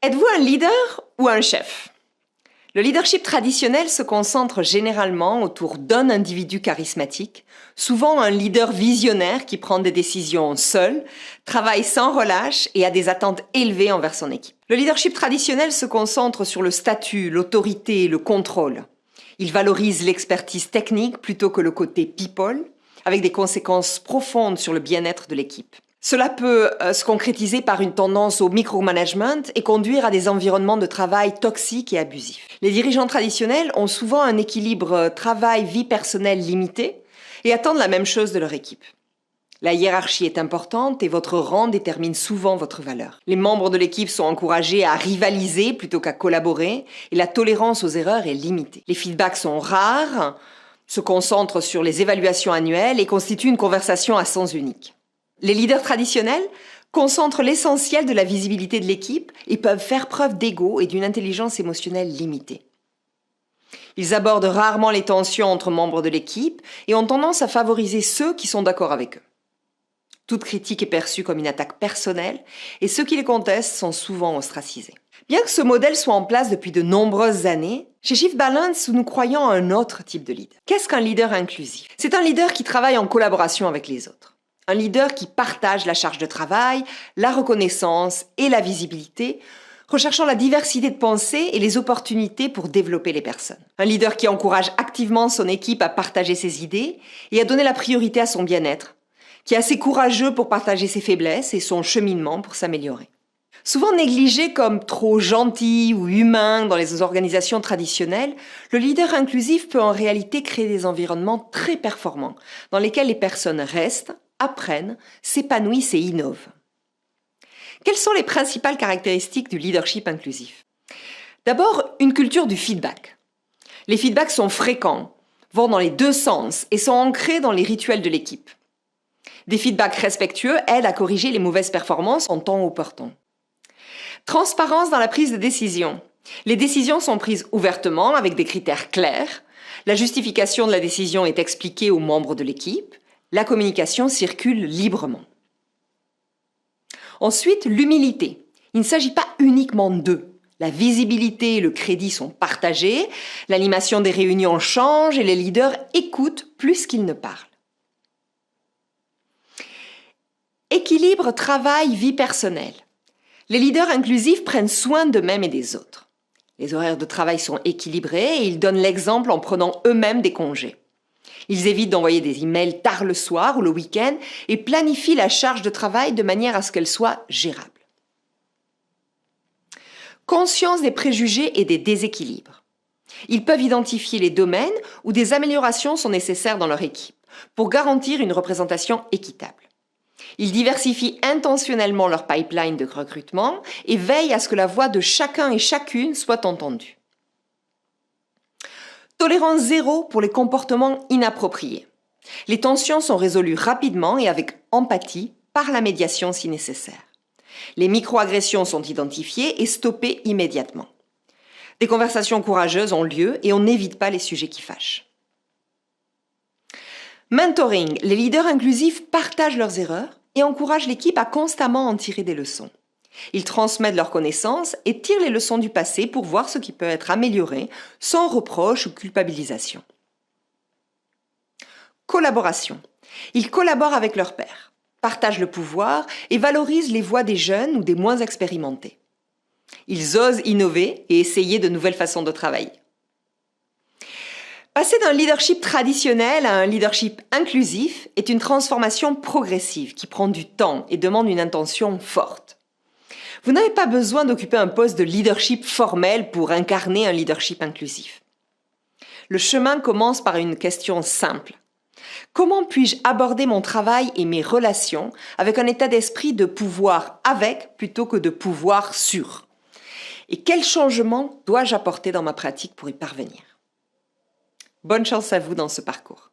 Êtes-vous un leader ou un chef? Le leadership traditionnel se concentre généralement autour d'un individu charismatique, souvent un leader visionnaire qui prend des décisions seul, travaille sans relâche et a des attentes élevées envers son équipe. Le leadership traditionnel se concentre sur le statut, l'autorité, le contrôle. Il valorise l'expertise technique plutôt que le côté people, avec des conséquences profondes sur le bien-être de l'équipe. Cela peut se concrétiser par une tendance au micromanagement et conduire à des environnements de travail toxiques et abusifs. Les dirigeants traditionnels ont souvent un équilibre travail-vie personnelle limité et attendent la même chose de leur équipe. La hiérarchie est importante et votre rang détermine souvent votre valeur. Les membres de l'équipe sont encouragés à rivaliser plutôt qu'à collaborer et la tolérance aux erreurs est limitée. Les feedbacks sont rares, se concentrent sur les évaluations annuelles et constituent une conversation à sens unique. Les leaders traditionnels concentrent l'essentiel de la visibilité de l'équipe et peuvent faire preuve d'ego et d'une intelligence émotionnelle limitée. Ils abordent rarement les tensions entre membres de l'équipe et ont tendance à favoriser ceux qui sont d'accord avec eux. Toute critique est perçue comme une attaque personnelle et ceux qui les contestent sont souvent ostracisés. Bien que ce modèle soit en place depuis de nombreuses années, chez Shift Balance, nous croyons à un autre type de leader. Qu'est-ce qu'un leader inclusif? C'est un leader qui travaille en collaboration avec les autres. Un leader qui partage la charge de travail, la reconnaissance et la visibilité, recherchant la diversité de pensée et les opportunités pour développer les personnes. Un leader qui encourage activement son équipe à partager ses idées et à donner la priorité à son bien-être, qui est assez courageux pour partager ses faiblesses et son cheminement pour s'améliorer. Souvent négligé comme trop gentil ou humain dans les organisations traditionnelles, le leader inclusif peut en réalité créer des environnements très performants dans lesquels les personnes restent, apprennent, s'épanouissent et innovent. Quelles sont les principales caractéristiques du leadership inclusif? D'abord, une culture du feedback. Les feedbacks sont fréquents, vont dans les deux sens et sont ancrés dans les rituels de l'équipe. Des feedbacks respectueux aident à corriger les mauvaises performances en temps opportun. Transparence dans la prise de décision. Les décisions sont prises ouvertement avec des critères clairs. La justification de la décision est expliquée aux membres de l'équipe. La communication circule librement. Ensuite, l'humilité. Il ne s'agit pas uniquement d'eux. La visibilité et le crédit sont partagés, l'animation des réunions change et les leaders écoutent plus qu'ils ne parlent. Équilibre travail-vie personnelle. Les leaders inclusifs prennent soin d'eux-mêmes et des autres. Les horaires de travail sont équilibrés et ils donnent l'exemple en prenant eux-mêmes des congés. Ils évitent d'envoyer des emails tard le soir ou le week-end et planifient la charge de travail de manière à ce qu'elle soit gérable. Conscience des préjugés et des déséquilibres. Ils peuvent identifier les domaines où des améliorations sont nécessaires dans leur équipe pour garantir une représentation équitable. Ils diversifient intentionnellement leur pipeline de recrutement et veillent à ce que la voix de chacun et chacune soit entendue. Tolérance zéro pour les comportements inappropriés. Les tensions sont résolues rapidement et avec empathie par la médiation si nécessaire. Les microagressions sont identifiées et stoppées immédiatement. Des conversations courageuses ont lieu et on n'évite pas les sujets qui fâchent. Mentoring. Les leaders inclusifs partagent leurs erreurs et encouragent l'équipe à constamment en tirer des leçons. Ils transmettent leurs connaissances et tirent les leçons du passé pour voir ce qui peut être amélioré sans reproche ou culpabilisation. Collaboration. Ils collaborent avec leurs pairs, partagent le pouvoir et valorisent les voix des jeunes ou des moins expérimentés. Ils osent innover et essayer de nouvelles façons de travailler. Passer d'un leadership traditionnel à un leadership inclusif est une transformation progressive qui prend du temps et demande une intention forte. Vous n'avez pas besoin d'occuper un poste de leadership formel pour incarner un leadership inclusif. Le chemin commence par une question simple. Comment puis-je aborder mon travail et mes relations avec un état d'esprit de pouvoir avec plutôt que de pouvoir sur? Et quel changement dois-je apporter dans ma pratique pour y parvenir? Bonne chance à vous dans ce parcours.